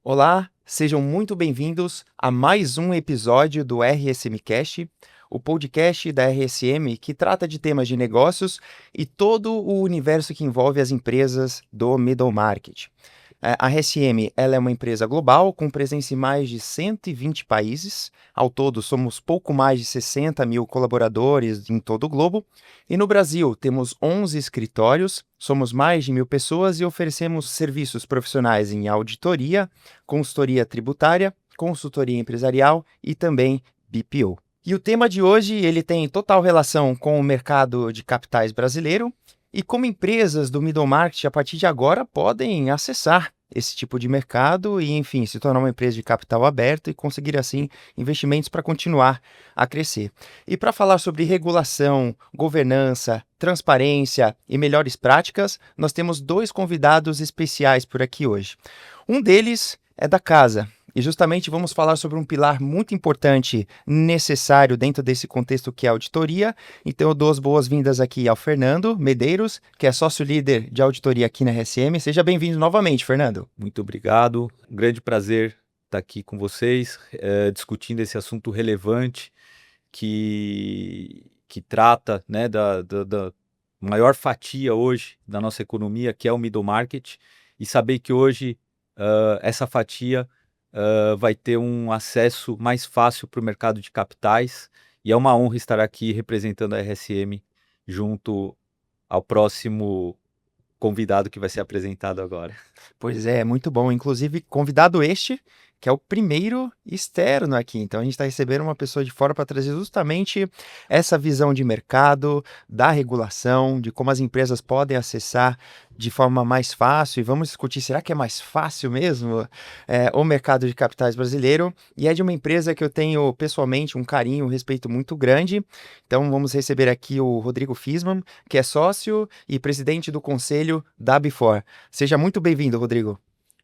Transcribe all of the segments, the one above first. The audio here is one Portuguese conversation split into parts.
Olá, sejam muito bem-vindos a mais um episódio do RSM Cast, o podcast da RSM que trata de temas de negócios e todo o universo que envolve as empresas do middle market. A RSM ela é uma empresa global com presença em mais de 120 países. Ao todo, somos pouco mais de 60 mil colaboradores em todo o globo. E no Brasil, temos 11 escritórios, somos mais de 1.000 pessoas e oferecemos serviços profissionais em auditoria, consultoria tributária, consultoria empresarial e também BPO. E o tema de hoje ele tem total relação com o mercado de capitais brasileiro e como empresas do middle market, a partir de agora, podem acessar esse tipo de mercado e, enfim, se tornar uma empresa de capital aberto e conseguir, assim, investimentos para continuar a crescer. E para falar sobre regulação, governança, transparência e melhores práticas, nós temos dois convidados especiais por aqui hoje. Um deles é da casa. E justamente vamos falar sobre um pilar muito importante, necessário dentro desse contexto que é a auditoria. Então eu dou as boas-vindas aqui ao Fernando Medeiros, que é sócio-líder de auditoria aqui na RSM. Seja bem-vindo novamente, Fernando. Muito obrigado, um grande prazer estar aqui com vocês, discutindo esse assunto relevante que trata, né, da maior fatia hoje da nossa economia, que é o middle market, e saber que hoje essa fatia vai ter um acesso mais fácil para o mercado de capitais, e é uma honra estar aqui representando a RSM junto ao próximo convidado que vai ser apresentado agora. Pois é, muito bom. Inclusive, convidado este, que é o primeiro externo aqui. Então, a gente está recebendo uma pessoa de fora para trazer justamente essa visão de mercado, da regulação, de como as empresas podem acessar de forma mais fácil. E vamos discutir, será que é mais fácil mesmo o mercado de capitais brasileiro? E é de uma empresa que eu tenho, pessoalmente, um carinho, um respeito muito grande. Então, vamos receber aqui o Rodrigo Fisman, que é sócio e presidente do conselho da Bifor. Seja muito bem-vindo, Rodrigo.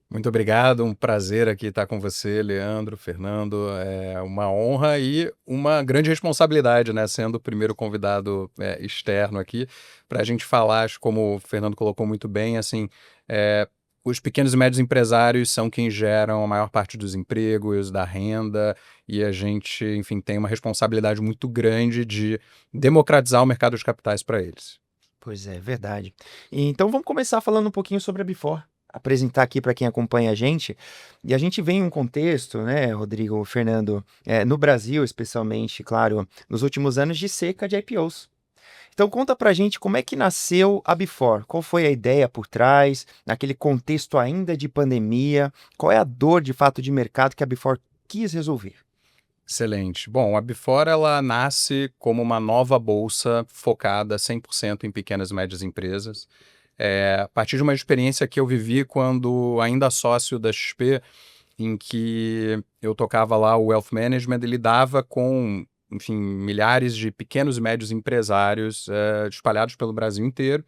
Muito obrigado, um prazer aqui estar com você, Leandro, Fernando. É uma honra e uma grande responsabilidade, né? Sendo o primeiro convidado externo aqui, para a gente falar, como o Fernando colocou muito bem, assim, os pequenos e médios empresários são quem geram a maior parte dos empregos, da renda, e a gente, enfim, tem uma responsabilidade muito grande de democratizar o mercado de capitais para eles. Pois é, verdade. Então vamos começar falando um pouquinho sobre a Bifor. Apresentar aqui para quem acompanha a gente. E a gente vem em um contexto, né, Rodrigo, Fernando, no Brasil especialmente, claro, nos últimos anos de seca de IPOs. Então conta pra gente como é que nasceu a Bifor, qual foi a ideia por trás, naquele contexto ainda de pandemia, qual é a dor de fato de mercado que a Bifor quis resolver? Excelente. Bom, a Bifor ela nasce como uma nova bolsa focada 100% em pequenas e médias empresas. A partir de uma experiência que eu vivi quando ainda sócio da XP, em que eu tocava lá o Wealth Management e lidava com, enfim, milhares de pequenos e médios empresários espalhados pelo Brasil inteiro.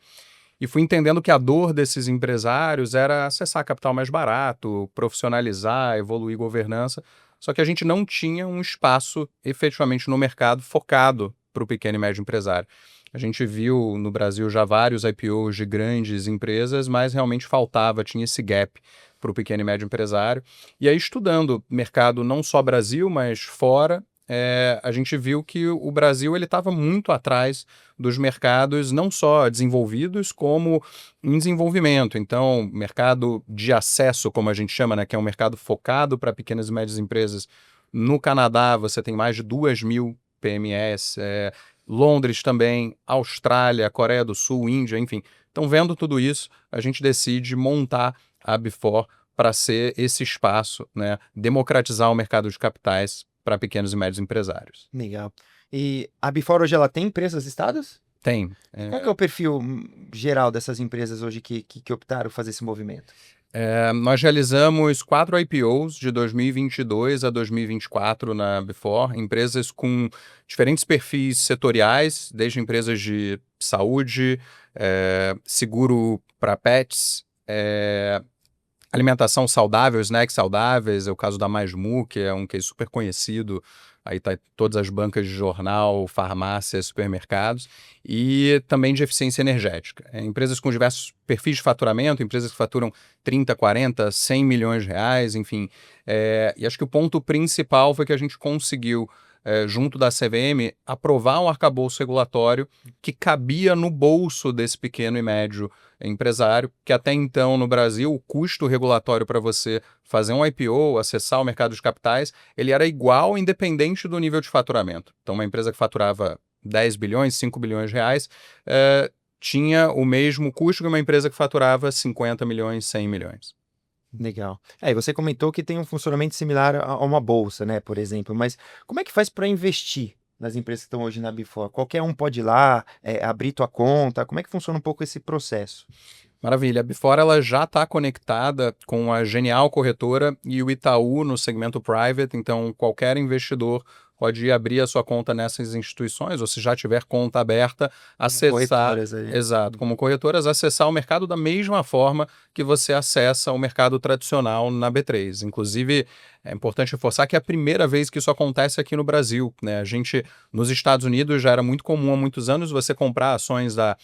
E fui entendendo que a dor desses empresários era acessar capital mais barato, profissionalizar, evoluir governança, só que a gente não tinha um espaço efetivamente no mercado focado para o pequeno e médio empresário. A gente viu no Brasil já vários IPOs de grandes empresas, mas realmente faltava, tinha esse gap para o pequeno e médio empresário. E aí, estudando mercado não só Brasil, mas fora, a gente viu que o Brasil ele estava muito atrás dos mercados não só desenvolvidos, como em desenvolvimento. Então, mercado de acesso, como a gente chama, né, que é um mercado focado para pequenas e médias empresas. No Canadá, você tem mais de 2.000 PMEs, Londres também, Austrália, Coreia do Sul, Índia, enfim. Então, vendo tudo isso, a gente decide montar a Bifor para ser esse espaço, né, democratizar o mercado de capitais para pequenos e médios empresários. Legal. E a Bifor hoje ela tem empresas listadas? Tem. Qual que é o perfil geral dessas empresas hoje que optaram fazer esse movimento? Nós realizamos 4 IPOs de 2022 a 2024 na Bifor, empresas com diferentes perfis setoriais, desde empresas de saúde, seguro para pets, alimentação saudável, snacks saudáveis, é o caso da Masmu, que é um case super conhecido, aí tá em todas as bancas de jornal, farmácias, supermercados, e também de eficiência energética. Empresas com diversos perfis de faturamento, empresas que faturam 30, 40, 100 milhões de reais, enfim. E acho que o ponto principal foi que a gente conseguiu, junto da CVM, aprovar um arcabouço regulatório que cabia no bolso desse pequeno e médio empresário, que até então no Brasil o custo regulatório para você fazer um IPO, acessar o mercado de capitais, ele era igual independente do nível de faturamento. Então uma empresa que faturava 10 bilhões, 5 bilhões de reais, tinha o mesmo custo que uma empresa que faturava 50 milhões, 100 milhões. Legal. E você comentou que tem um funcionamento similar a uma bolsa, né, por exemplo, mas como é que faz para investir nas empresas que estão hoje na Before? Qualquer um pode ir lá, abrir tua conta, como é que funciona um pouco esse processo? Maravilha. A Before ela já está conectada com a Genial Corretora e o Itaú no segmento private, então qualquer investidor pode ir abrir a sua conta nessas instituições, ou se já tiver conta aberta, acessar, Corretoras aí. exato, como corretoras, acessar o mercado da mesma forma que você acessa o mercado tradicional na B3. Inclusive, é importante reforçar que é a primeira vez que isso acontece aqui no Brasil, né? A gente, nos Estados Unidos, já era muito comum há muitos anos você comprar ações da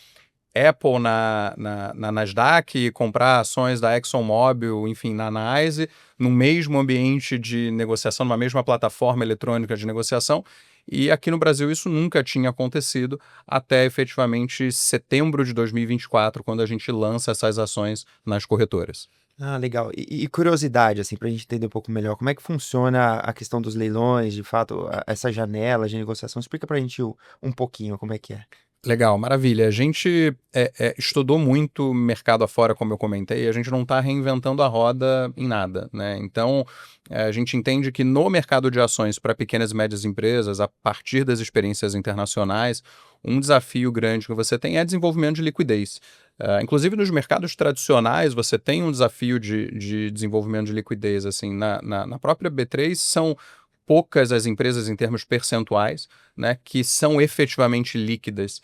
Apple na Nasdaq, comprar ações da ExxonMobil, enfim, na NYSE, no mesmo ambiente de negociação, numa mesma plataforma eletrônica de negociação. E aqui no Brasil isso nunca tinha acontecido até efetivamente setembro de 2024, quando a gente lança essas ações nas corretoras. Ah, legal. E curiosidade, assim, para a gente entender um pouco melhor, como é que funciona a questão dos leilões, de fato, essa janela de negociação? Explica para a gente um pouquinho como é que é. Legal, maravilha. A gente estudou muito mercado afora, como eu comentei, a gente não está reinventando a roda em nada, né? Então, a gente entende que no mercado de ações para pequenas e médias empresas, a partir das experiências internacionais, um desafio grande que você tem é desenvolvimento de liquidez. Inclusive, nos mercados tradicionais, você tem um desafio de desenvolvimento de liquidez. Assim, na própria B3, são poucas as empresas em termos percentuais, né, que são efetivamente líquidas.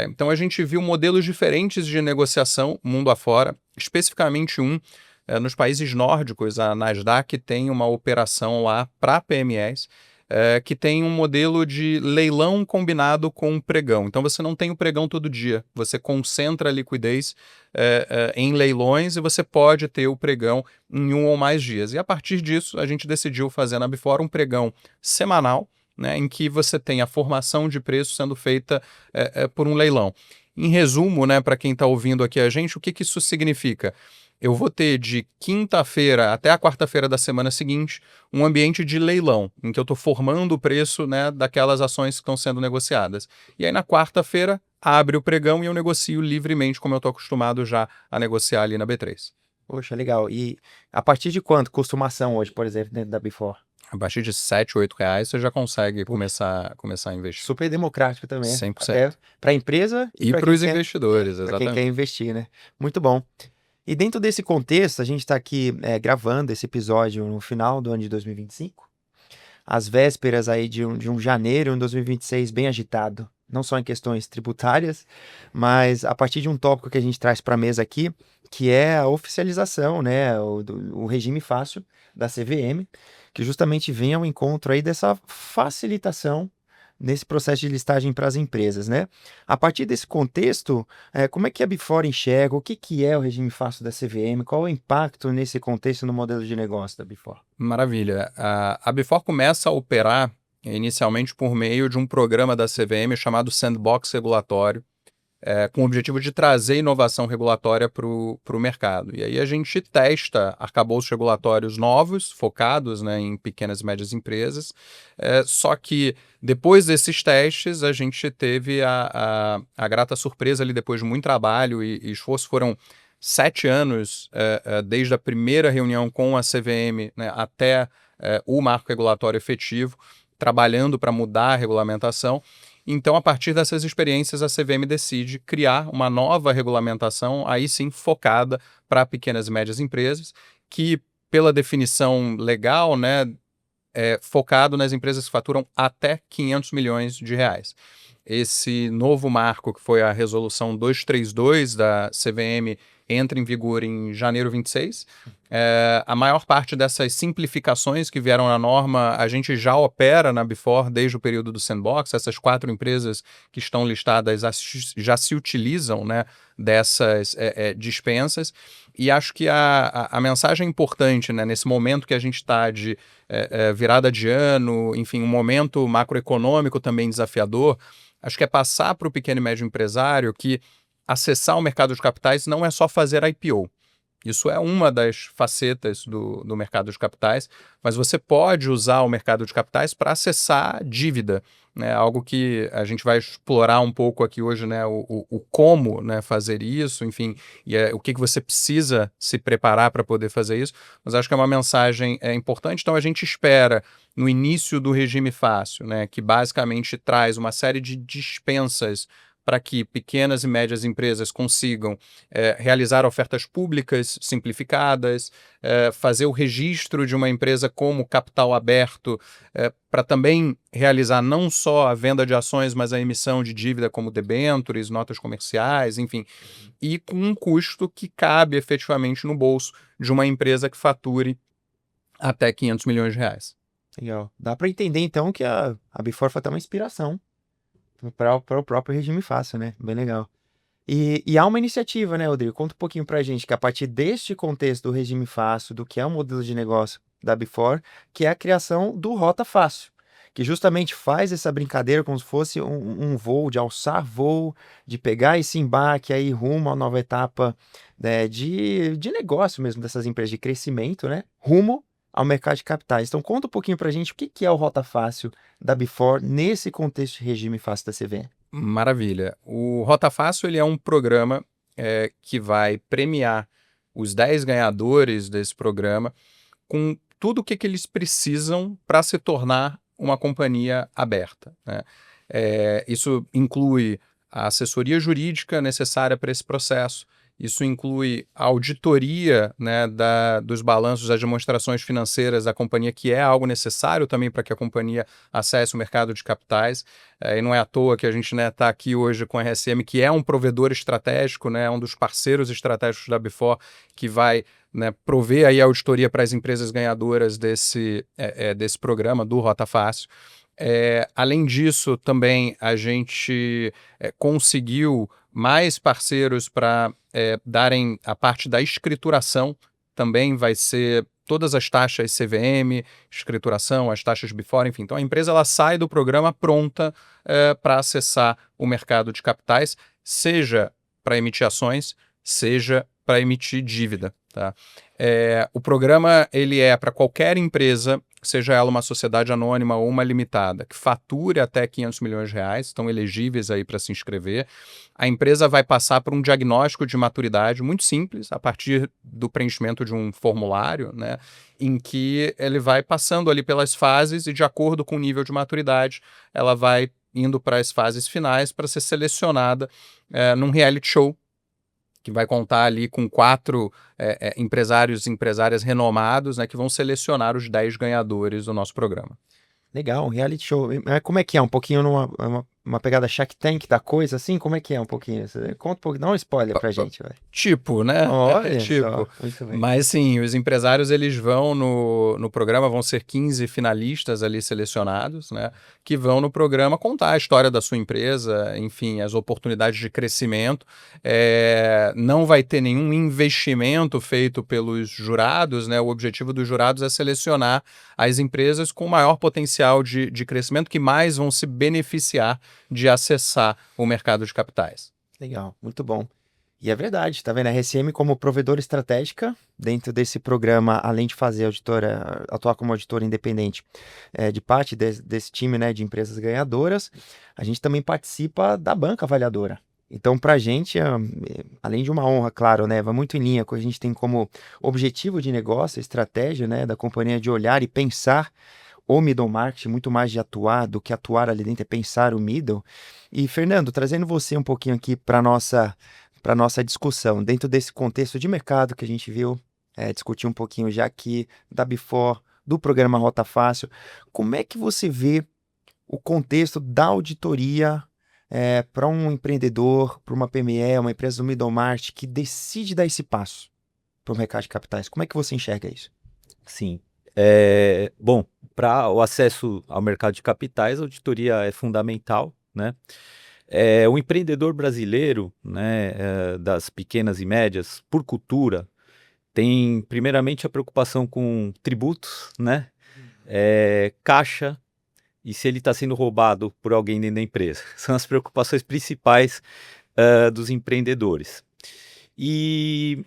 Então a gente viu modelos diferentes de negociação mundo afora, especificamente nos países nórdicos. A Nasdaq tem uma operação lá para PMEs, que tem um modelo de leilão combinado com pregão. Então você não tem o pregão todo dia, você concentra a liquidez em leilões e você pode ter o pregão em um ou mais dias. E a partir disso a gente decidiu fazer na Before um pregão semanal, né, em que você tem a formação de preço sendo feita por um leilão. Em resumo, né, para quem está ouvindo aqui a gente, o que isso significa? Eu vou ter de quinta-feira até a quarta-feira da semana seguinte um ambiente de leilão, em que eu estou formando o preço, né, daquelas ações que estão sendo negociadas. E aí na quarta-feira abre o pregão e eu negocio livremente, como eu estou acostumado já a negociar ali na B3. Poxa, legal. E a partir de quanto custa uma ação hoje, por exemplo, dentro da Before? A partir de 7, 8 reais você já consegue começar a investir. Super democrático também. 100%. Até para a empresa E para os investidores, para quem exatamente. quer investir, né? Muito bom. E dentro desse contexto, a gente está aqui gravando esse episódio no final do ano de 2025, às vésperas aí de um janeiro de 2026 bem agitado, não só em questões tributárias, mas a partir de um tópico que a gente traz para a mesa aqui, que é a oficialização, né, o regime fácil da CVM, que justamente vem ao encontro aí dessa facilitação nesse processo de listagem para as empresas, né? A partir desse contexto, como é que a Before enxerga? O que é o regime fácil da CVM? Qual é o impacto nesse contexto no modelo de negócio da Before? Maravilha. A Before começa a operar inicialmente por meio de um programa da CVM chamado Sandbox Regulatório, com o objetivo de trazer inovação regulatória para o mercado. E aí a gente testa arcabouços regulatórios novos, focados, né, em pequenas e médias empresas, só que depois desses testes a gente teve a grata surpresa ali, depois de muito trabalho e esforço, foram 7 anos desde a primeira reunião com a CVM, né, até o marco regulatório efetivo, trabalhando para mudar a regulamentação. Então, a partir dessas experiências, a CVM decide criar uma nova regulamentação, aí sim focada para pequenas e médias empresas, que, pela definição legal, né, é focado nas empresas que faturam até 500 milhões de reais. Esse novo marco, que foi a resolução 232 da CVM entra em vigor em janeiro 26. A maior parte dessas simplificações que vieram na norma, a gente já opera na Before desde o período do sandbox. Essas 4 empresas que estão listadas já se utilizam, né, dessas dispensas. E acho que a mensagem importante, né, nesse momento que a gente está de virada de ano, enfim, um momento macroeconômico também desafiador, acho que é passar para o pequeno e médio empresário que acessar o mercado de capitais não é só fazer IPO. Isso é uma das facetas do mercado de capitais, mas você pode usar o mercado de capitais para acessar dívida, né? Algo que a gente vai explorar um pouco aqui hoje, né? O como, né, fazer isso, enfim, e o que você precisa se preparar para poder fazer isso, mas acho que é uma mensagem importante. Então a gente espera, no início do regime fácil, né, que basicamente traz uma série de dispensas para que pequenas e médias empresas consigam realizar ofertas públicas simplificadas, fazer o registro de uma empresa como capital aberto, para também realizar não só a venda de ações, mas a emissão de dívida como debêntures, notas comerciais, enfim, e com um custo que cabe efetivamente no bolso de uma empresa que fature até 500 milhões de reais. Legal. Dá para entender, então, que a Before foi até uma inspiração para o próprio regime fácil, né? Bem legal. E há uma iniciativa, né, Rodrigo? Conta um pouquinho para a gente, que a partir deste contexto do regime fácil, do que é o modelo de negócio da Before, que é a criação do Rota Fácil, que justamente faz essa brincadeira como se fosse um voo, de alçar voo, de pegar esse embarque aí rumo a nova etapa, né, de negócio mesmo dessas empresas, de crescimento, né? Rumo ao mercado de capitais. Então conta um pouquinho para a gente o que é o Rota Fácil da Before nesse contexto de regime fácil da CVM. Maravilha. O Rota Fácil ele é um programa que vai premiar os 10 ganhadores desse programa com tudo o que eles precisam para se tornar uma companhia aberta, né? Isso inclui a assessoria jurídica necessária para esse processo. Isso inclui a auditoria, né, dos balanços, das demonstrações financeiras da companhia, que é algo necessário também para que a companhia acesse o mercado de capitais. E não é à toa que a gente está aqui hoje com a RSM, que é um provedor estratégico, né, um dos parceiros estratégicos da Before, que vai, né, prover aí a auditoria para as empresas ganhadoras desse programa do Rota Fácil. Além disso, também a gente conseguiu mais parceiros para darem a parte da escrituração. Também vai ser todas as taxas CVM, escrituração, as taxas Before, enfim. Então a empresa ela sai do programa pronta para acessar o mercado de capitais, seja para emitir ações, seja para emitir dívida, tá? O programa ele é para qualquer empresa, seja ela uma sociedade anônima ou uma limitada, que fature até 500 milhões de reais, estão elegíveis aí para se inscrever. A empresa vai passar por um diagnóstico de maturidade muito simples, a partir do preenchimento de um formulário, né, em que ele vai passando ali pelas fases e, de acordo com o nível de maturidade, ela vai indo para as fases finais para ser selecionada num reality show, que vai contar ali com 4 empresários e empresárias renomados, né, que vão selecionar os 10 ganhadores do nosso programa. Legal, um reality show. Mas como é que é? Um pouquinho uma pegada Shark Tank da coisa, assim? Como é que é um pouquinho? Conta um pouquinho, dá um spoiler pra gente, vai. Tipo, né? Olha Tipo. só, muito bem. Mas sim, os empresários eles vão no programa, vão ser 15 finalistas ali selecionados, né? Que vão no programa contar a história da sua empresa, enfim, as oportunidades de crescimento. Não vai ter nenhum investimento feito pelos jurados, né? O objetivo dos jurados é selecionar as empresas com maior potencial de crescimento, que mais vão se beneficiar de acessar o mercado de capitais. Legal, muito bom. E é verdade, tá vendo? A RSM como provedora estratégica dentro desse programa, além de fazer atuar como auditora independente de parte desse time, né, de empresas ganhadoras, a gente também participa da banca avaliadora. Então, para a gente, além de uma honra, claro, né, vai muito em linha com o que a gente tem como objetivo de negócio, estratégia, né, da companhia, de olhar e pensar o middle market, muito mais de atuar do que atuar ali dentro, é pensar o middle. E, Fernando, trazendo você um pouquinho aqui para nossa discussão, dentro desse contexto de mercado que a gente viu, discutir um pouquinho já aqui da Before, do programa Rota Fácil, como é que você vê o contexto da auditoria para um empreendedor, para uma PME, uma empresa do middle market que decide dar esse passo para o mercado de capitais? Como é que você enxerga isso? Sim. Bom, para o acesso ao mercado de capitais, a auditoria é fundamental, né? O empreendedor brasileiro, né, das pequenas e médias, por cultura, tem primeiramente a preocupação com tributos, né? Caixa e se ele está sendo roubado por alguém dentro da empresa. São as preocupações principais dos empreendedores. E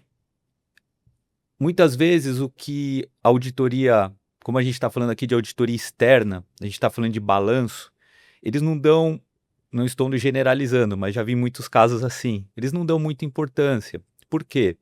muitas vezes o que a auditoria, como a gente está falando aqui de auditoria externa, a gente está falando de balanço, eles não estou generalizando, mas já vi muitos casos assim, eles não dão muita importância. Por quê?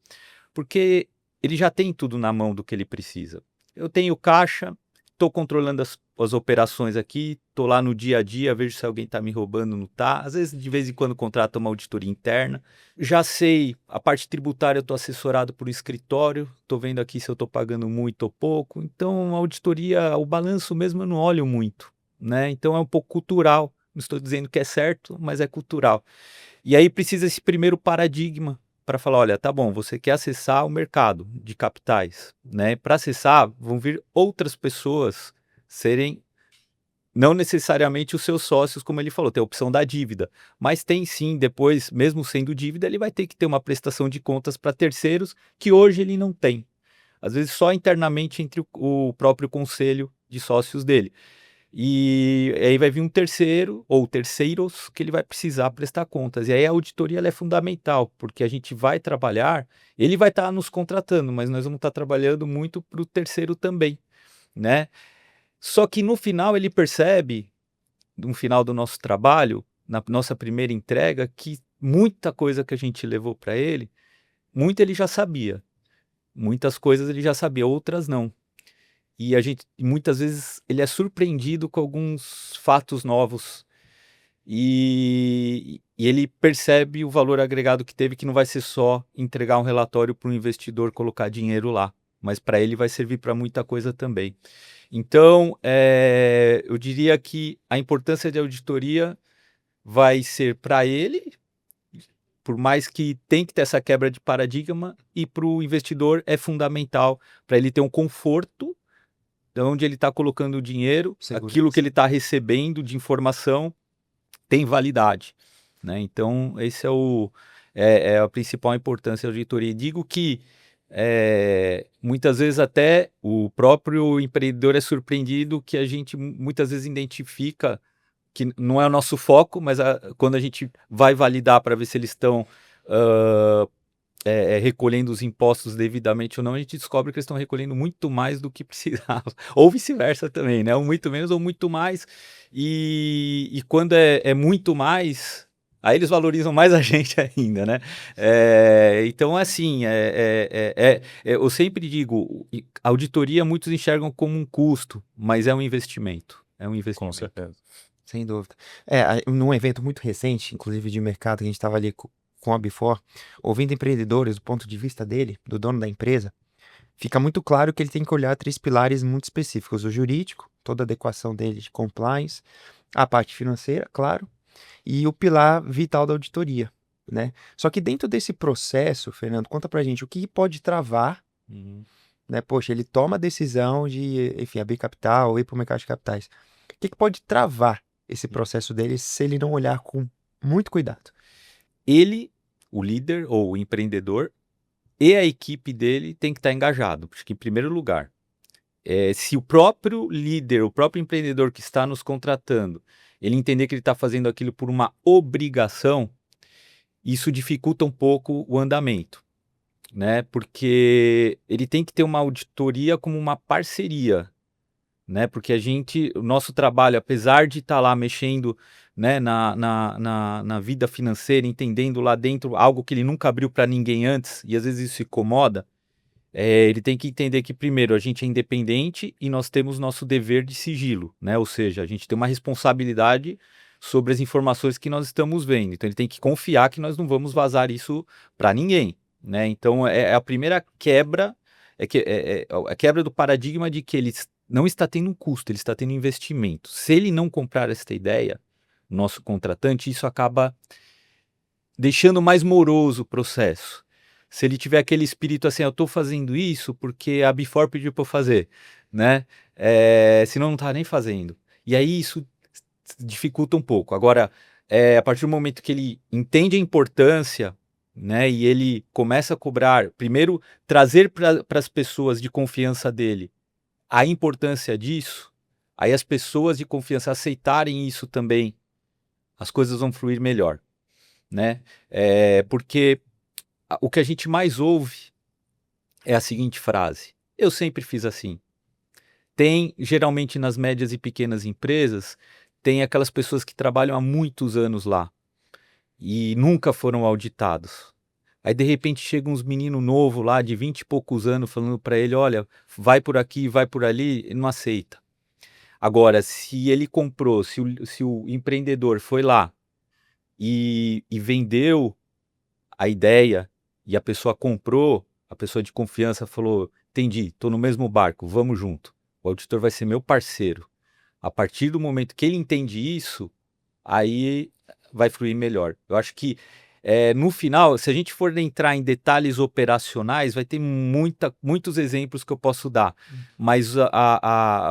Porque ele já tem tudo na mão do que ele precisa. Eu tenho caixa, estou controlando as operações aqui, estou lá no dia a dia, vejo se alguém está me roubando, não está. Às vezes, de vez em quando, contrato uma auditoria interna. Já sei, a parte tributária eu estou assessorado por um escritório, estou vendo aqui se eu estou pagando muito ou pouco. Então, a auditoria, o balanço mesmo eu não olho muito, né? Então, é um pouco cultural. Não estou dizendo que é certo, mas é cultural. E aí precisa esse primeiro paradigma para falar, olha, tá bom, você quer acessar o mercado de capitais, né? Para acessar, vão vir outras pessoas serem não necessariamente os seus sócios, como ele falou, tem a opção da dívida, mas tem sim, depois, mesmo sendo dívida, ele vai ter que ter uma prestação de contas para terceiros que hoje ele não tem. Às vezes só internamente entre o próprio conselho de sócios dele. E aí vai vir um terceiro ou terceiros que ele vai precisar prestar contas. E aí a auditoria ela é fundamental, porque a gente vai trabalhar, ele vai estar nos contratando, mas nós vamos estar trabalhando muito para o terceiro também, né? Só que no final ele percebe, no final do nosso trabalho, na nossa primeira entrega, que muita coisa que a gente levou para ele, muito ele já sabia. Muitas coisas ele já sabia, outras não. E a gente, muitas vezes, ele é surpreendido com alguns fatos novos e ele percebe o valor agregado que teve, que não vai ser só entregar um relatório para um investidor colocar dinheiro lá, mas para ele vai servir para muita coisa também. Então, eu diria que a importância de auditoria vai ser para ele, por mais que tem que ter essa quebra de paradigma, e para o investidor é fundamental para ele ter um conforto de onde ele está colocando o dinheiro, Segurança. aquilo que ele está recebendo de informação tem validade, né? Então, esse é a principal importância da auditoria. E digo que muitas vezes até o próprio empreendedor é surpreendido que a gente muitas vezes identifica que não é o nosso foco, mas quando a gente vai validar para ver se eles estão recolhendo os impostos devidamente ou não, a gente descobre que eles estão recolhendo muito mais do que precisava, ou vice-versa também, né? Ou muito menos ou muito mais, e quando é muito mais, aí eles valorizam mais a gente ainda, né? Então, assim, eu sempre digo, a auditoria muitos enxergam como um custo, mas é um investimento. É um Com investimento. certeza. Sem dúvida. Num evento muito recente, inclusive de mercado, que a gente estava ali com a Before, ouvindo empreendedores do ponto de vista dele, do dono da empresa, fica muito claro que ele tem que olhar 3 pilares muito específicos: o jurídico, toda a adequação dele de compliance, a parte financeira, claro, e o pilar vital da auditoria, né? Só que dentro desse processo, Fernando, conta pra gente o que pode travar, né? Poxa, ele toma a decisão de, enfim, abrir capital ou ir para o mercado de capitais. O que pode travar esse processo dele se ele não olhar com muito cuidado? Ele, o líder ou o empreendedor, e a equipe dele tem que estar engajado, porque em primeiro lugar, se o próprio líder, o próprio empreendedor que está nos contratando, ele entender que ele está fazendo aquilo por uma obrigação, isso dificulta um pouco o andamento, né? Porque ele tem que ter uma auditoria como uma parceria, né? Porque o nosso trabalho, apesar de estar lá mexendo, né, na vida financeira, entendendo lá dentro algo que ele nunca abriu para ninguém antes, e às vezes isso incomoda, ele tem que entender que, primeiro, a gente é independente e nós temos nosso dever de sigilo, né? Ou seja, a gente tem uma responsabilidade sobre as informações que nós estamos vendo. Então, ele tem que confiar que nós não vamos vazar isso para ninguém, né? Então, a primeira quebra, é a quebra do paradigma de que ele não está tendo um custo, ele está tendo investimento. Se ele não comprar esta ideia, nosso contratante, isso acaba deixando mais moroso o processo. Se ele tiver aquele espírito assim, eu estou fazendo isso porque a Before pediu para eu fazer, né? Senão não está nem fazendo. E aí isso dificulta um pouco. Agora, a partir do momento que ele entende a importância, né, e ele começa a cobrar, primeiro, trazer para as pessoas de confiança dele a importância disso, aí as pessoas de confiança aceitarem isso também, as coisas vão fluir melhor, né? Porque o que a gente mais ouve é a seguinte frase: eu sempre fiz assim. Tem, geralmente nas médias e pequenas empresas, tem aquelas pessoas que trabalham há muitos anos lá e nunca foram auditados. Aí de repente chega uns meninos novos lá de 20 e poucos anos falando para ele, olha, vai por aqui, vai por ali, ele não aceita. Agora, se ele comprou, se o empreendedor foi lá e vendeu a ideia e a pessoa comprou, a pessoa de confiança falou, entendi, estou no mesmo barco, vamos junto. O auditor vai ser meu parceiro. A partir do momento que ele entende isso, aí vai fluir melhor. Eu acho que no final, se a gente for entrar em detalhes operacionais, vai ter muitos exemplos que eu posso dar. Mas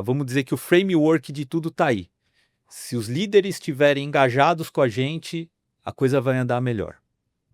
vamos dizer que o framework de tudo está aí. Se os líderes estiverem engajados com a gente, a coisa vai andar melhor.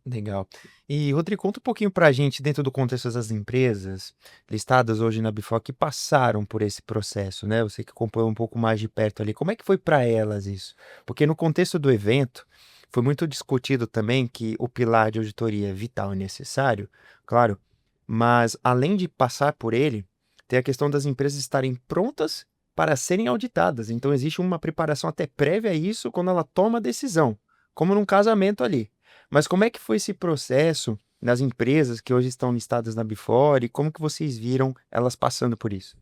Legal. E, Rodrigo, conta um pouquinho pra gente, dentro do contexto das empresas listadas hoje na Before, que passaram por esse processo, né? Você que acompanhou um pouco mais de perto ali. Como é que foi para elas isso? Porque no contexto do evento, foi muito discutido também que o pilar de auditoria é vital e necessário, claro, mas além de passar por ele, tem a questão das empresas estarem prontas para serem auditadas. Então, existe uma preparação até prévia a isso quando ela toma a decisão, como num casamento ali. Mas como é que foi esse processo nas empresas que hoje estão listadas na Before e como que vocês viram elas passando por isso?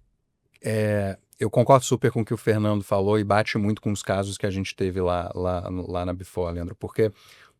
Eu concordo super com o que o Fernando falou e bate muito com os casos que a gente teve lá na Before, Leandro, porque o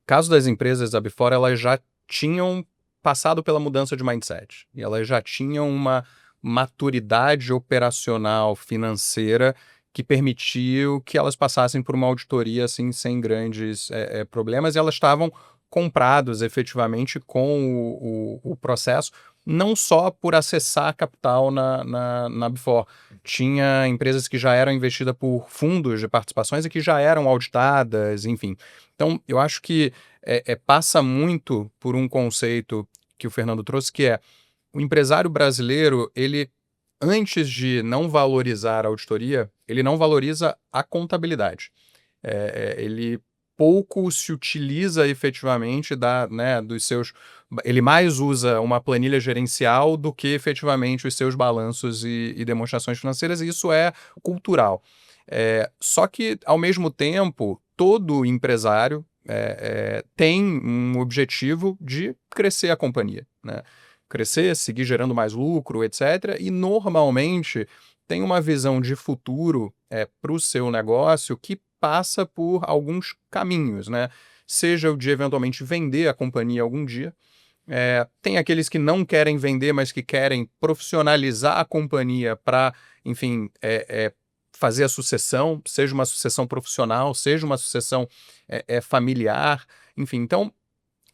caso das empresas da Before, elas já tinham passado pela mudança de mindset e elas já tinham uma maturidade operacional financeira que permitiu que elas passassem por uma auditoria assim sem grandes problemas e elas estavam comprados efetivamente com o processo, não só por acessar capital na Before. Tinha empresas que já eram investidas por fundos de participações e que já eram auditadas, enfim. Então, eu acho que passa muito por um conceito que o Fernando trouxe, que é o empresário brasileiro, ele, antes de não valorizar a auditoria, ele não valoriza a contabilidade. Ele pouco se utiliza efetivamente dos seus. Ele mais usa uma planilha gerencial do que efetivamente os seus balanços e demonstrações financeiras, e isso é cultural. Só que, ao mesmo tempo, todo empresário tem um objetivo de crescer a companhia, né? Crescer, seguir gerando mais lucro, etc. E normalmente tem uma visão de futuro para o seu negócio que passa por alguns caminhos, né? Seja o de eventualmente vender a companhia algum dia. Tem aqueles que não querem vender, mas que querem profissionalizar a companhia para, enfim, fazer a sucessão, seja uma sucessão profissional, seja uma sucessão familiar, enfim. Então,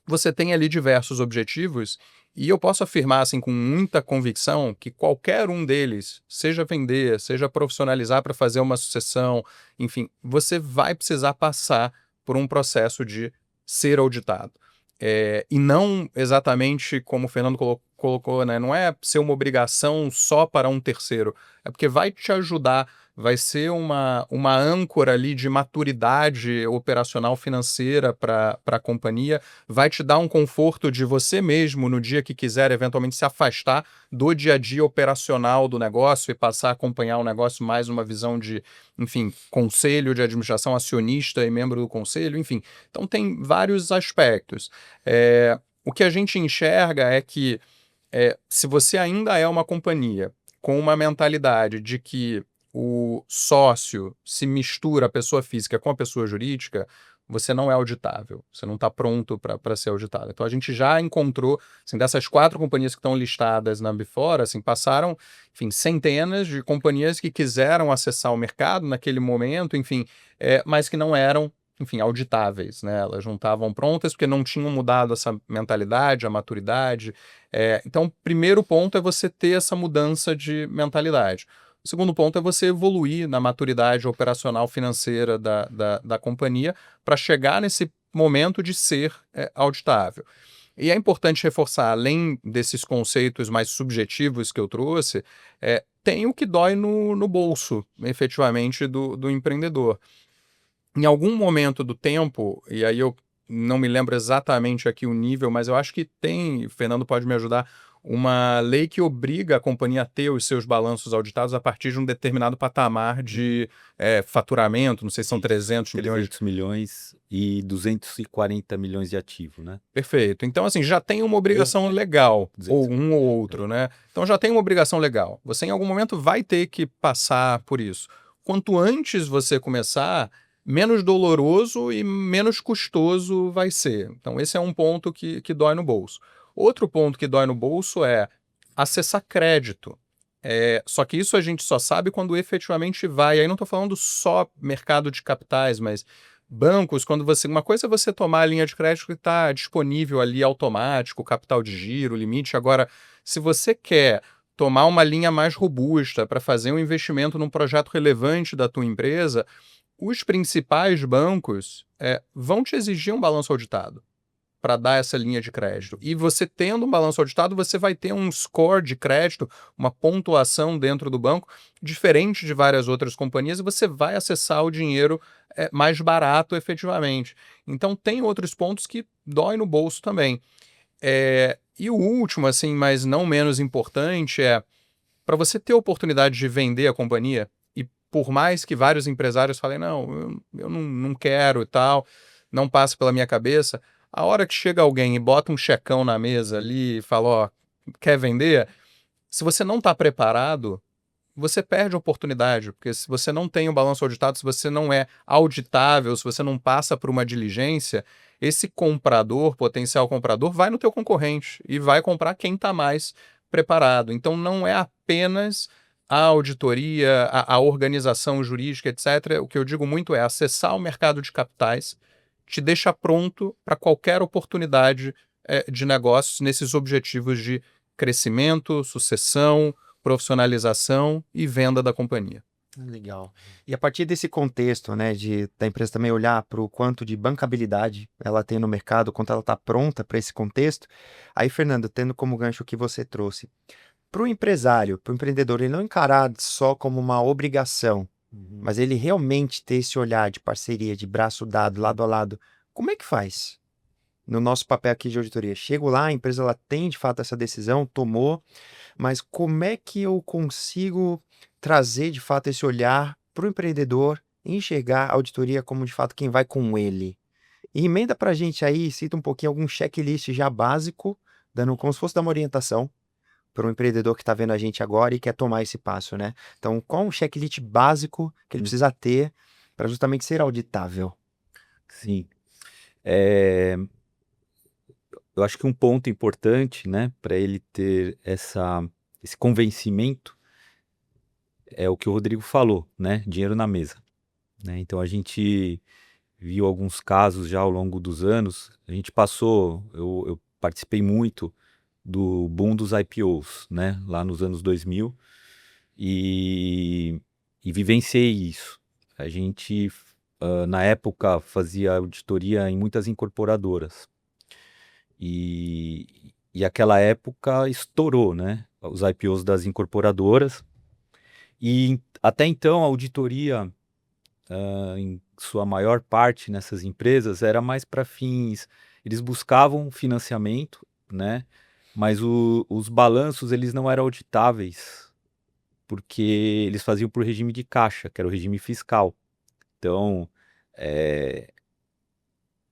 você tem ali diversos objetivos e eu posso afirmar assim com muita convicção que qualquer um deles, seja vender, seja profissionalizar para fazer uma sucessão, enfim, você vai precisar passar por um processo de ser auditado. E não exatamente como o Fernando colocou, né? Não é ser uma obrigação só para um terceiro, é porque vai te ajudar, vai ser uma âncora ali de maturidade operacional financeira para a companhia, vai te dar um conforto de você mesmo, no dia que quiser eventualmente se afastar do dia a dia operacional do negócio e passar a acompanhar o negócio mais uma visão de, enfim, conselho de administração, acionista e membro do conselho, enfim. Então tem vários aspectos. O que a gente enxerga é que se você ainda é uma companhia com uma mentalidade de que o sócio se mistura a pessoa física com a pessoa jurídica, você não é auditável, você não está pronto para ser auditado. Então a gente já encontrou, assim, dessas 4 companhias que estão listadas na Before, assim, passaram, enfim, centenas de companhias que quiseram acessar o mercado naquele momento, enfim, mas que não eram enfim, auditáveis, né? Elas não estavam prontas porque não tinham mudado essa mentalidade, a maturidade. Então, o primeiro ponto é você ter essa mudança de mentalidade. O segundo ponto é você evoluir na maturidade operacional financeira da companhia para chegar nesse momento de ser auditável. E é importante reforçar, além desses conceitos mais subjetivos que eu trouxe, tem o que dói no bolso, efetivamente, do empreendedor. Em algum momento do tempo, e aí eu não me lembro exatamente aqui o nível, mas eu acho que tem, o Fernando pode me ajudar, uma lei que obriga a companhia a ter os seus balanços auditados a partir de um determinado patamar de faturamento, não sei se são 300 milhões. 300 milhões e 240 milhões de ativo, né? Perfeito. Então, assim, já tem uma obrigação legal, 200. ou um ou outro, né? Então já tem uma obrigação legal. Você, em algum momento, vai ter que passar por isso. Quanto antes você começar, menos doloroso e menos custoso vai ser. Então, esse é um ponto que dói no bolso. Outro ponto que dói no bolso é acessar crédito. Só que isso a gente só sabe quando efetivamente vai. Aí não estou falando só mercado de capitais, mas bancos, quando você. Uma coisa é você tomar a linha de crédito que está disponível ali automático, capital de giro, limite. Agora, se você quer tomar uma linha mais robusta para fazer um investimento num projeto relevante da tua empresa, os principais bancos vão te exigir um balanço auditado para dar essa linha de crédito. E você tendo um balanço auditado, você vai ter um score de crédito, uma pontuação dentro do banco, diferente de várias outras companhias, e você vai acessar o dinheiro mais barato efetivamente. Então tem outros pontos que dói no bolso também. E o último, assim, mas não menos importante, para você ter a oportunidade de vender a companhia, e por mais que vários empresários falem, não, eu não quero e tal, não passa pela minha cabeça, a hora que chega alguém e bota um checão na mesa ali e fala, ó, quer vender? Se você não está preparado, você perde a oportunidade, porque se você não tem o balanço auditado, se você não é auditável, se você não passa por uma diligência, esse comprador, potencial comprador, vai no teu concorrente e vai comprar quem está mais preparado. Então não é apenas a auditoria, a organização jurídica, etc. O que eu digo muito é acessar o mercado de capitais, te deixa pronto para qualquer oportunidade de negócios nesses objetivos de crescimento, sucessão, profissionalização e venda da companhia. Legal. E a partir desse contexto, né, da empresa também olhar para o quanto de bancabilidade ela tem no mercado, quanto ela está pronta para esse contexto, aí, Fernando, tendo como gancho o que você trouxe, para o empresário, para o empreendedor, ele não encarar só como uma obrigação, mas ele realmente ter esse olhar de parceria, de braço dado, lado a lado, como é que faz? No nosso papel aqui de auditoria, chego lá, a empresa ela tem de fato essa decisão, tomou, mas como é que eu consigo trazer de fato esse olhar para o empreendedor enxergar a auditoria como de fato quem vai com ele? E emenda para a gente aí, cita um pouquinho algum checklist já básico, dando como se fosse dar uma orientação para um empreendedor que está vendo a gente agora e quer tomar esse passo, né? Então, qual um checklist básico que ele precisa ter para justamente ser auditável? Sim. Eu acho que um ponto importante, né, para ele ter esse convencimento é o que o Rodrigo falou, né? Dinheiro na mesa, né? Então a gente viu alguns casos já ao longo dos anos. A gente passou, eu participei muito do boom dos IPOs, né? Lá nos anos 2000 e vivenciei isso. A gente, na época, fazia auditoria em muitas incorporadoras. E aquela época estourou, né? Os IPOs das incorporadoras. E até então a auditoria, em sua maior parte nessas empresas, era mais para fins. Eles buscavam financiamento, né? Mas os balanços eles não eram auditáveis, porque eles faziam por regime de caixa, que era o regime fiscal. Então,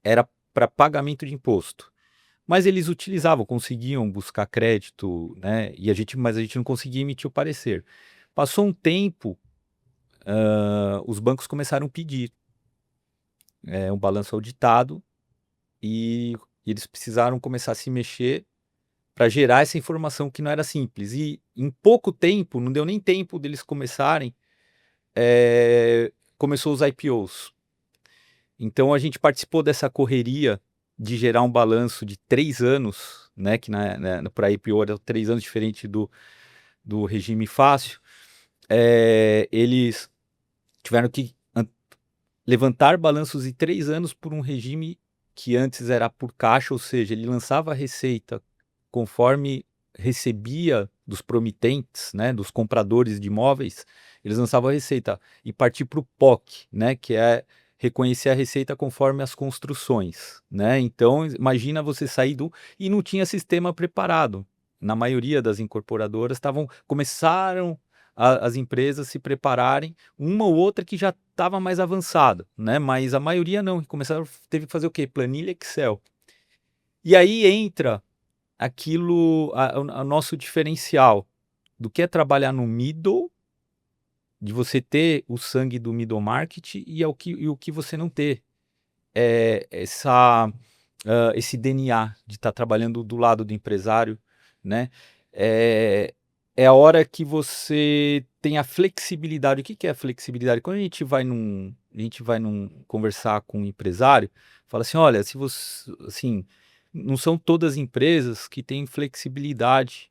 era para pagamento de imposto. Mas eles utilizavam, conseguiam buscar crédito, né? Mas a gente não conseguia emitir o parecer. Passou um tempo, os bancos começaram a pedir um balanço auditado e eles precisaram começar a se mexer para gerar essa informação que não era simples. E em pouco tempo, não deu nem tempo deles começarem, começou os IPOs. Então a gente participou dessa correria de gerar um balanço de 3 anos, né, que para IPO era 3 anos diferente do regime fácil. Eles tiveram que levantar balanços de 3 anos por um regime que antes era por caixa, ou seja, ele lançava a receita conforme recebia dos promitentes, né, dos compradores de imóveis, eles lançavam a receita e partir para o POC, né, que é reconhecer a receita conforme as construções, né? Então, imagina você sair e não tinha sistema preparado. Na maioria das incorporadoras começaram as empresas se prepararem, uma ou outra que já estava mais avançada, né? Mas a maioria não, teve que fazer o quê? Planilha Excel. E aí entra o nosso diferencial do que é trabalhar no middle, de você ter o sangue do middle market e o que você não ter. Esse DNA de estar trabalhando do lado do empresário, né? É a hora que você tem a flexibilidade. O que é a flexibilidade? Quando a gente vai conversar com um empresário, fala assim, olha, se você, assim, não são todas as empresas que têm flexibilidade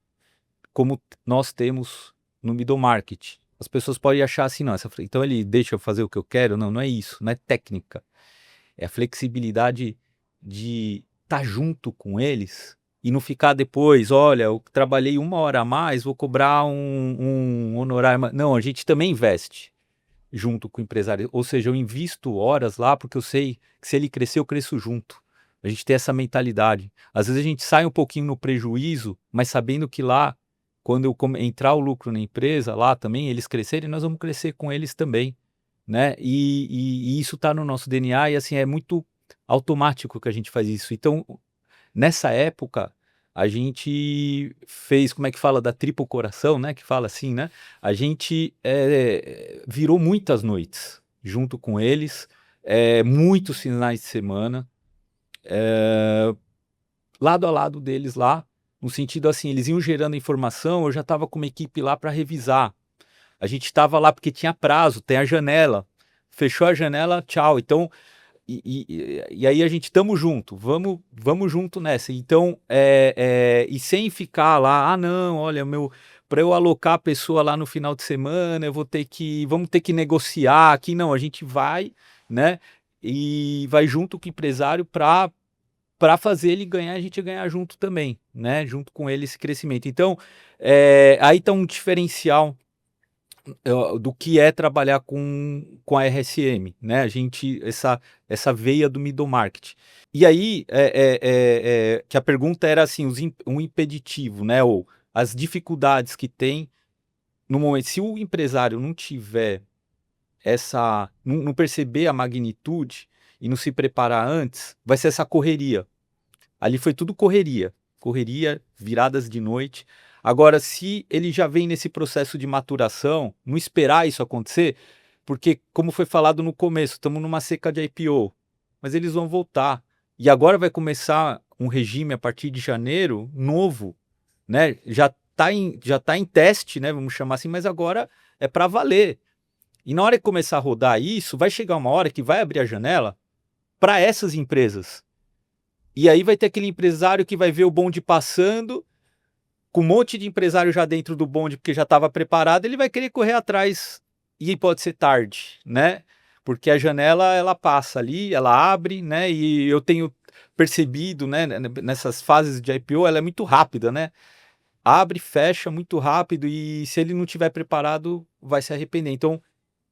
como nós temos no middle market. As pessoas podem achar assim, não, então ele deixa eu fazer o que eu quero. Não, não é isso, não é técnica. É a flexibilidade de estar junto com eles e não ficar depois, olha, eu trabalhei 1 hora a mais, vou cobrar um honorário. Não, a gente também investe junto com o empresário. Ou seja, eu invisto horas lá porque eu sei que se ele crescer, eu cresço junto. A gente tem essa mentalidade. Às vezes a gente sai um pouquinho no prejuízo, mas sabendo que lá, quando entrar o lucro na empresa, lá também, eles crescerem, nós vamos crescer com eles também, né? E isso está no nosso DNA e assim é muito automático que a gente faz isso. Então, nessa época, a gente fez, como é que fala, da triplo coração, né? Que fala assim, né? A gente virou muitas noites junto com eles, muitos finais de semana, lado a lado deles lá, no sentido assim, eles iam gerando informação, eu já estava com uma equipe lá para revisar. A gente estava lá porque tinha prazo, tem a janela. Fechou a janela, tchau. Então, e aí a gente estamos junto, vamos junto nessa. Então, e sem ficar lá, não, olha, para eu alocar a pessoa lá no final de semana, vamos ter que negociar aqui. Não, a gente vai, né? E vai junto com o empresário para fazer ele ganhar, a gente ganhar junto também, né? Junto com ele esse crescimento. Então, aí está um diferencial do que é trabalhar com a RSM, né? Essa veia do middle market. E aí, que a pergunta era assim, um impeditivo, né? Ou as dificuldades que tem no momento. Se o empresário não tiver não perceber a magnitude e não se preparar antes, vai ser essa correria. Ali foi tudo correria, viradas de noite. Agora, se ele já vem nesse processo de maturação, não esperar isso acontecer, porque, como foi falado no começo, estamos numa seca de IPO, mas eles vão voltar. E agora vai começar um regime a partir de janeiro novo, né? Já tá em teste, né? Vamos chamar assim, mas agora é para valer. E na hora que começar a rodar isso, vai chegar uma hora que vai abrir a janela para essas empresas. E aí vai ter aquele empresário que vai ver o bonde passando, com um monte de empresário já dentro do bonde, porque já estava preparado, ele vai querer correr atrás e pode ser tarde, né? Porque a janela, ela passa ali, ela abre, né? E eu tenho percebido, né, nessas fases de IPO, ela é muito rápida, né? Abre, fecha muito rápido e se ele não tiver preparado, vai se arrepender. Então,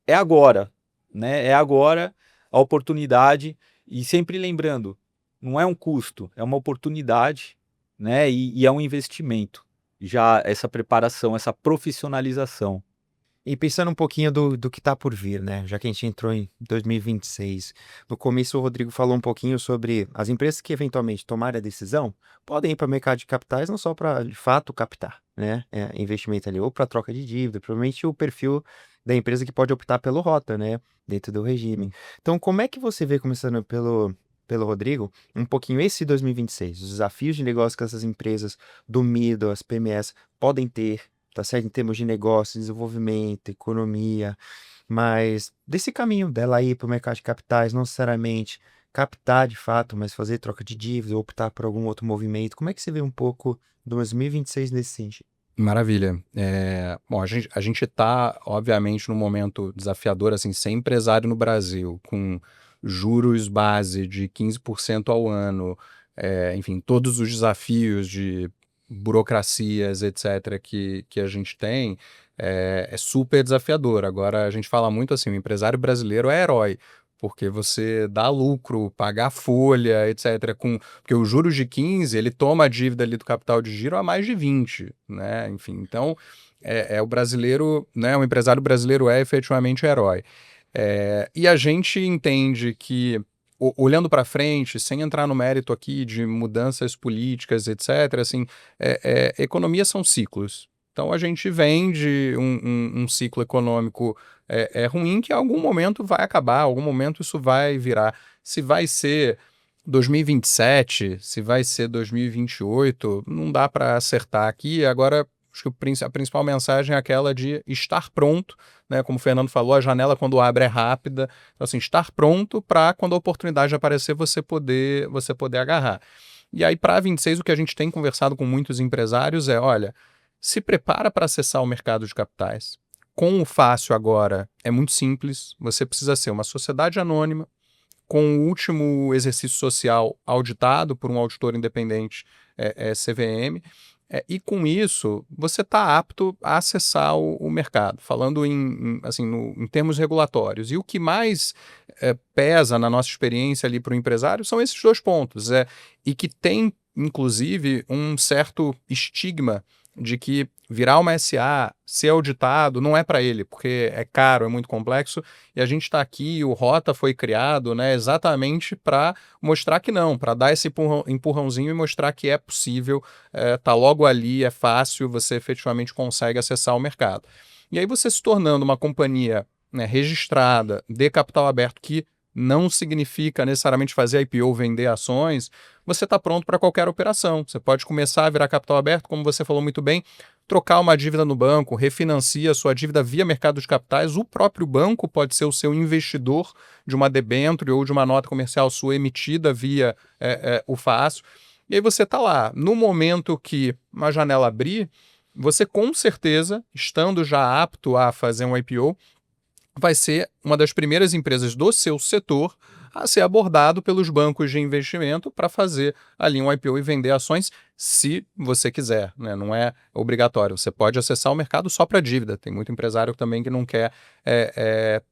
é agora, né? É agora a oportunidade e sempre lembrando, não é um custo, é uma oportunidade, né? E é um investimento. Já essa preparação, essa profissionalização. E pensando um pouquinho do que está por vir, né? Já que a gente entrou em 2026. No começo, o Rodrigo falou um pouquinho sobre as empresas que eventualmente tomarem a decisão podem ir para o mercado de capitais não só para, de fato, captar, né? Investimento ali, ou para troca de dívida, provavelmente o perfil da empresa que pode optar pelo rota, né? Dentro do regime. Então, como é que você vê, começando pelo Rodrigo, um pouquinho esse 2026, os desafios de negócio que essas empresas do middle, as PMS, podem ter tá certo? Em termos de negócio, desenvolvimento, economia, mas desse caminho dela ir para o mercado de capitais, não necessariamente captar de fato, mas fazer troca de dívida ou optar por algum outro movimento. Como é que você vê um pouco do 2026 nesse sentido? Maravilha. Bom, a gente está, obviamente, num momento desafiador, assim, ser empresário no Brasil, com juros base de 15% ao ano, enfim, todos os desafios de burocracias, etc., que a gente tem, é super desafiador. Agora, a gente fala muito assim, o empresário brasileiro é herói, porque você dá lucro, paga a folha, etc., porque os juros de 15, ele toma a dívida ali do capital de giro a mais de 20, né? Enfim, então, o brasileiro, né? O empresário brasileiro é efetivamente herói. E a gente entende que, olhando para frente, sem entrar no mérito aqui de mudanças políticas, etc., assim, economia são ciclos. Então, a gente vem de um ciclo econômico ruim que em algum momento vai acabar, em algum momento isso vai virar. Se vai ser 2027, se vai ser 2028, não dá para acertar aqui. Agora, acho que a principal mensagem é aquela de estar pronto, né? Como o Fernando falou, a janela quando abre é rápida. Então, assim, estar pronto para quando a oportunidade aparecer você poder agarrar. E aí, para 26, o que a gente tem conversado com muitos empresários é, olha, se prepara para acessar o mercado de capitais. Com o fácil agora é muito simples, você precisa ser uma sociedade anônima, com o último exercício social auditado por um auditor independente, CVM, e com isso você está apto a acessar o mercado, falando assim, em termos regulatórios. E o que mais pesa na nossa experiência ali para o empresário são esses dois pontos, e que tem, inclusive, um certo estigma de que virar uma SA, ser auditado, não é para ele, porque é caro, é muito complexo, e a gente está aqui, o Rota foi criado, né, exatamente para mostrar que não, para dar esse empurrãozinho e mostrar que é possível, tá logo ali, é fácil, você efetivamente consegue acessar o mercado. E aí você se tornando uma companhia, né, registrada, de capital aberto, que não significa necessariamente fazer IPO ou vender ações, você está pronto para qualquer operação. Você pode começar a virar capital aberto, como você falou muito bem, trocar uma dívida no banco, refinancia a sua dívida via mercado de capitais, o próprio banco pode ser o seu investidor de uma debênture ou de uma nota comercial sua emitida via o Fácil. E aí você está lá. No momento que uma janela abrir, você com certeza, estando já apto a fazer um IPO, vai ser uma das primeiras empresas do seu setor a ser abordado pelos bancos de investimento para fazer ali um IPO e vender ações, se você quiser, né? Não é obrigatório. Você pode acessar o mercado só para dívida. Tem muito empresário também que não quer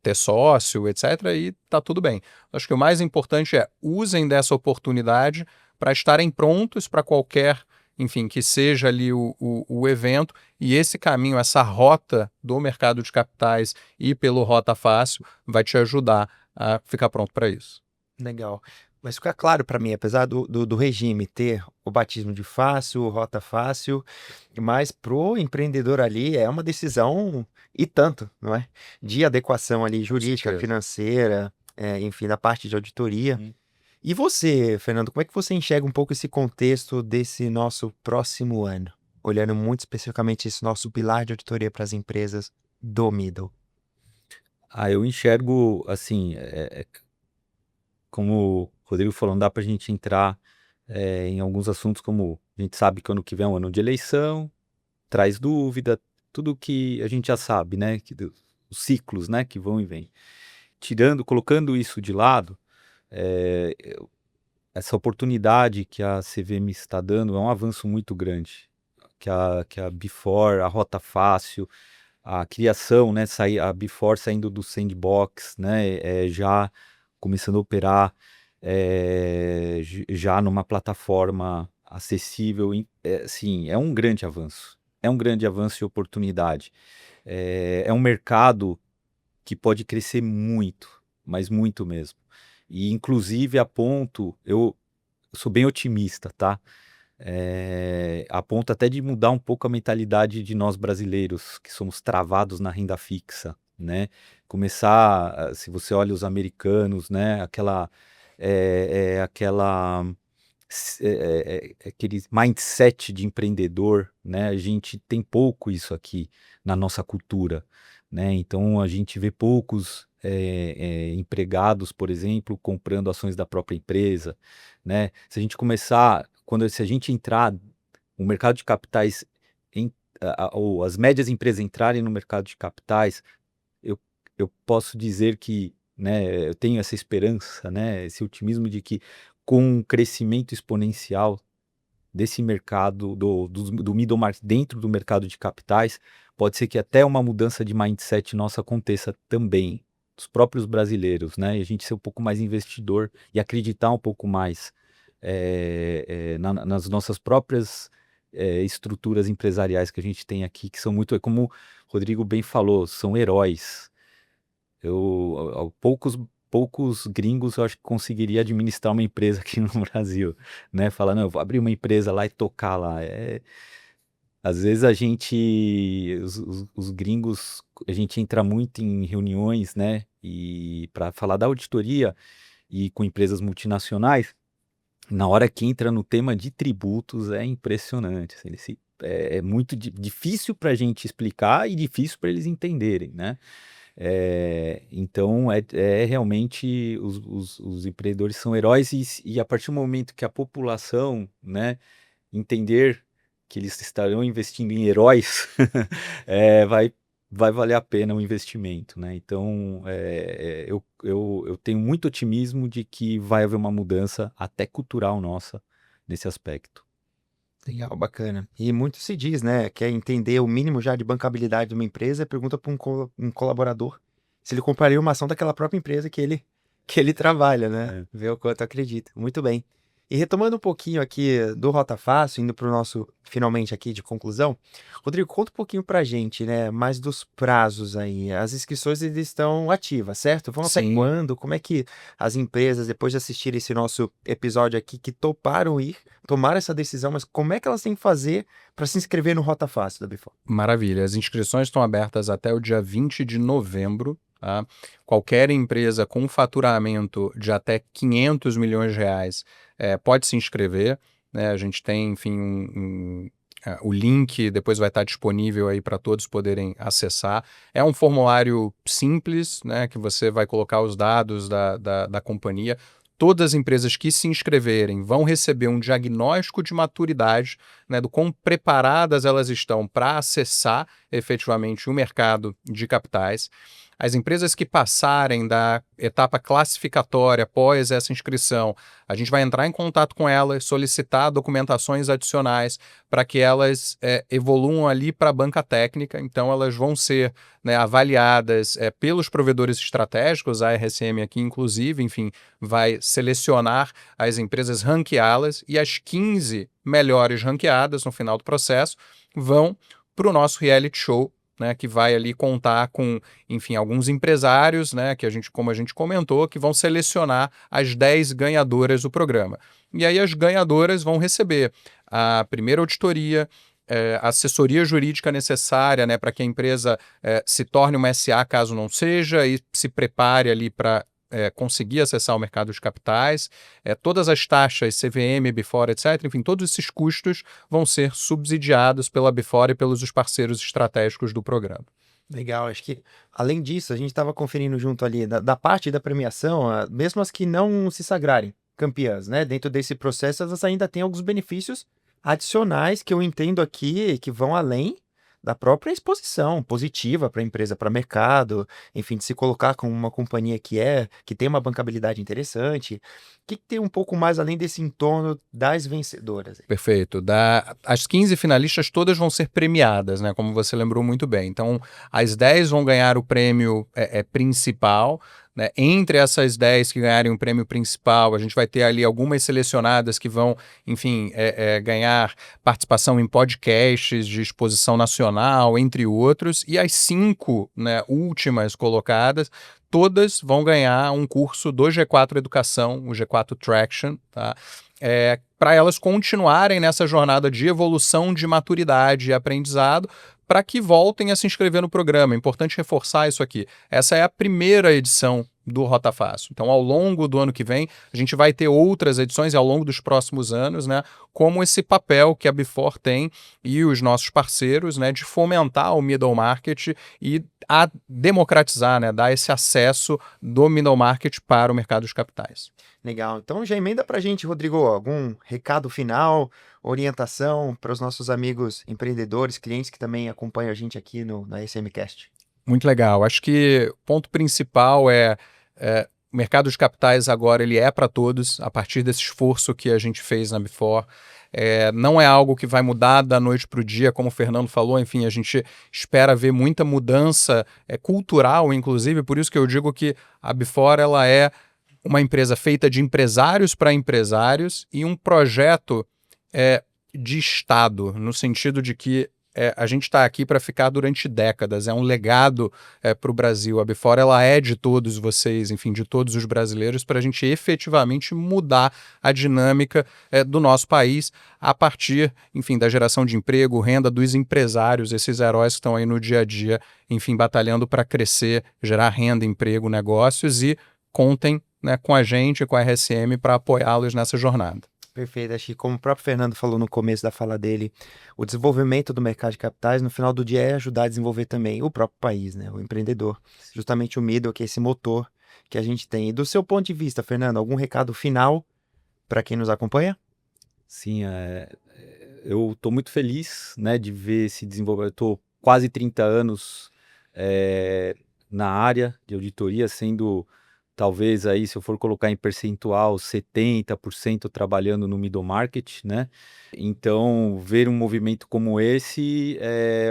ter sócio, etc. E tá tudo bem. Acho que o mais importante é usem dessa oportunidade para estarem prontos para qualquer, enfim, que seja ali o evento, e esse caminho, essa rota do mercado de capitais e pelo Rota Fácil vai te ajudar a ficar pronto para isso. Legal. Mas fica claro para mim, apesar do regime ter o batismo de fácil, o rota fácil, mas pro empreendedor ali é uma decisão e tanto, não é? De adequação ali jurídica, certeza. financeira, enfim, da parte de auditoria. Uhum. E você, Fernando, como é que você enxerga um pouco esse contexto desse nosso próximo ano? Olhando muito especificamente esse nosso pilar de auditoria para as empresas do middle. Eu enxergo, assim, como o Rodrigo falou, não dá para a gente entrar em alguns assuntos, como a gente sabe que ano que vem é um ano de eleição, traz dúvida, tudo que a gente já sabe, né? Os ciclos, né, que vão e vêm. Colocando isso de lado, eh, essa oportunidade que a CVM está dando é um avanço muito grande. Que a Before, a Rota Fácil, a criação, né, a Before saindo do sandbox, né, já começando a operar já numa plataforma acessível, sim, é um grande avanço. É um grande avanço e oportunidade. É um mercado que pode crescer muito, mas muito mesmo. E inclusive eu sou bem otimista, tá? A ponto até de mudar um pouco a mentalidade de nós brasileiros, que somos travados na renda fixa, né? Se você olha os americanos, né? Aquela aquele mindset de empreendedor, né? A gente tem pouco isso aqui na nossa cultura, né? Então a gente vê poucos empregados, por exemplo, comprando ações da própria empresa, né? Se a gente começar, se a gente entrar no mercado de capitais, ou as médias empresas entrarem no mercado de capitais, eu, eu posso dizer que, né, eu tenho essa esperança, né, esse otimismo de que com um crescimento exponencial desse mercado, do middle market dentro do mercado de capitais, pode ser que até uma mudança de mindset nossa aconteça também, dos próprios brasileiros, né, e a gente ser um pouco mais investidor e acreditar um pouco mais nas nossas próprias estruturas empresariais que a gente tem aqui, que são muito, como o Rodrigo bem falou, são heróis. Poucos gringos eu acho que conseguiria administrar uma empresa aqui no Brasil, né? Falar, não, eu vou abrir uma empresa lá e tocar lá. Às vezes os gringos, a gente entra muito em reuniões, né? E para falar da auditoria e com empresas multinacionais, na hora que entra no tema de tributos é impressionante. Assim, é muito difícil para a gente explicar e difícil para eles entenderem, né? Então, realmente os empreendedores são heróis e a partir do momento que a população, né, entender que eles estarão investindo em heróis, vai valer a pena o investimento, né? Então, eu tenho muito otimismo de que vai haver uma mudança até cultural nossa nesse aspecto. Legal, bacana. E muito se diz, né? Quer entender o mínimo já de bancabilidade de uma empresa, pergunta para um colaborador se ele compraria uma ação daquela própria empresa que ele trabalha, né? Ver o quanto acredita. Muito bem. E retomando um pouquinho aqui do Rota Fácil, indo para o nosso finalmente aqui de conclusão, Rodrigo, conta um pouquinho para a gente, né? Mais dos prazos aí. As inscrições ainda estão ativas, certo? Vão até Sim. quando? Como é que as empresas, depois de assistirem esse nosso episódio aqui, que toparam ir, tomaram essa decisão, mas como é que elas têm que fazer para se inscrever no Rota Fácil da Before? Maravilha. As inscrições estão abertas até o dia 20 de novembro. Tá? Qualquer empresa com faturamento de até 500 milhões de reais pode se inscrever. Né? A gente tem, enfim, o link depois vai estar disponível aí para todos poderem acessar. É um formulário simples, né, que você vai colocar os dados da companhia. Todas as empresas que se inscreverem vão receber um diagnóstico de maturidade, né, do quão preparadas elas estão para acessar efetivamente o mercado de capitais. As empresas que passarem da etapa classificatória após essa inscrição, a gente vai entrar em contato com elas, solicitar documentações adicionais para que elas evoluam ali para a banca técnica. Então, elas vão ser, né, avaliadas pelos provedores estratégicos, a RSM aqui inclusive, enfim, vai selecionar as empresas, ranqueá-las, e as 15 melhores ranqueadas no final do processo vão para o nosso reality show, né, que vai ali contar com, enfim, alguns empresários, né, como a gente comentou, que vão selecionar as 10 ganhadoras do programa. E aí as ganhadoras vão receber a primeira auditoria, a assessoria jurídica necessária, né, para que a empresa se torne uma SA caso não seja, e se prepare ali para conseguir acessar o mercado de capitais, todas as taxas, CVM, Before, etc., enfim, todos esses custos vão ser subsidiados pela Before e pelos parceiros estratégicos do programa. Legal, acho que além disso, a gente estava conferindo junto ali da parte da premiação, mesmo as que não se sagrarem campeãs, né? Dentro desse processo, elas ainda têm alguns benefícios adicionais que eu entendo aqui que vão além da própria exposição positiva para a empresa, para o mercado, enfim, de se colocar como uma companhia que tem uma bancabilidade interessante. O que tem um pouco mais além desse entorno das vencedoras? Perfeito. As 15 finalistas todas vão ser premiadas, né? Como você lembrou muito bem. Então, as 10 vão ganhar o prêmio principal. Né? Entre essas 10 que ganharem o prêmio principal, a gente vai ter ali algumas selecionadas que vão, enfim, ganhar participação em podcasts de exposição nacional, entre outros. E as 5, né, últimas colocadas, todas vão ganhar um curso do G4 Educação, o G4 Traction, tá? Para elas continuarem nessa jornada de evolução, de maturidade e aprendizado, para que voltem a se inscrever no programa. É importante reforçar isso aqui. Essa é a primeira edição do Rota Fácil. Então, ao longo do ano que vem, a gente vai ter outras edições e ao longo dos próximos anos, né, como esse papel que a Before tem e os nossos parceiros, né, de fomentar o middle market e a democratizar, né, dar esse acesso do middle market para o mercado dos capitais. Legal. Então já emenda para a gente, Rodrigo, algum recado final, orientação para os nossos amigos empreendedores, clientes que também acompanham a gente aqui na SMCast. Muito legal. Acho que o ponto principal o mercado de capitais agora ele é para todos, a partir desse esforço que a gente fez na Before. Não é algo que vai mudar da noite para o dia, como o Fernando falou, enfim, a gente espera ver muita mudança cultural, inclusive, por isso que eu digo que a Before ela é uma empresa feita de empresários para empresários e um projeto de Estado, no sentido de que a gente está aqui para ficar durante décadas, é um legado para o Brasil. A Before ela é de todos vocês, enfim, de todos os brasileiros, para a gente efetivamente mudar a dinâmica do nosso país a partir, enfim, da geração de emprego, renda dos empresários, esses heróis que estão aí no dia a dia, enfim, batalhando para crescer, gerar renda, emprego, negócios e contem, né, com a gente, com a RSM, para apoiá-los nessa jornada. Perfeito, acho que como o próprio Fernando falou no começo da fala dele, o desenvolvimento do mercado de capitais, no final do dia, é ajudar a desenvolver também o próprio país, né? O empreendedor. Justamente o middle, que é esse motor que a gente tem. E do seu ponto de vista, Fernando, algum recado final para quem nos acompanha? Sim, eu estou muito feliz, né, de ver esse desenvolvimento. Estou quase 30 anos na área de auditoria, sendo talvez aí, se eu for colocar em percentual, 70% trabalhando no middle market, né? Então, ver um movimento como esse é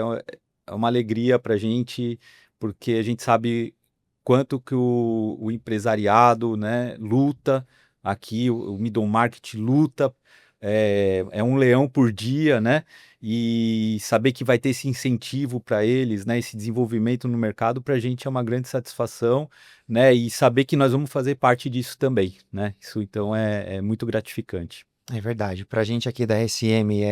uma alegria para a gente, porque a gente sabe quanto que o empresariado, né, luta aqui, o middle market luta, é um leão por dia, né? E saber que vai ter esse incentivo para eles, né, esse desenvolvimento no mercado, para a gente é uma grande satisfação, né? E saber que nós vamos fazer parte disso também, né? Isso então é muito gratificante. É verdade. Para a gente aqui da RSM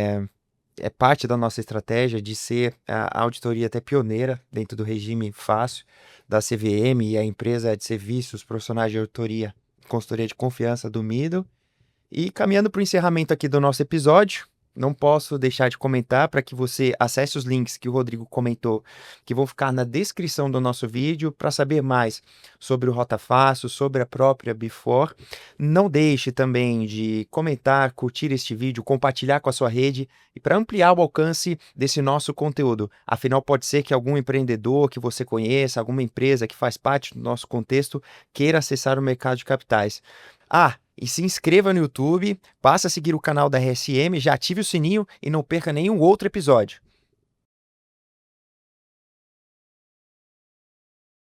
é parte da nossa estratégia de ser a auditoria até pioneira dentro do regime fácil da CVM e a empresa de serviços profissionais de auditoria, consultoria de confiança do Middle. E caminhando para o encerramento aqui do nosso episódio, não posso deixar de comentar para que você acesse os links que o Rodrigo comentou, que vão ficar na descrição do nosso vídeo, para saber mais sobre o Rota Fácil, sobre a própria Before. Não deixe também de comentar, curtir este vídeo, compartilhar com a sua rede e para ampliar o alcance desse nosso conteúdo. Afinal, pode ser que algum empreendedor que você conheça, alguma empresa que faz parte do nosso contexto, queira acessar o mercado de capitais. E se inscreva no YouTube, passe a seguir o canal da RSM, já ative o sininho e não perca nenhum outro episódio.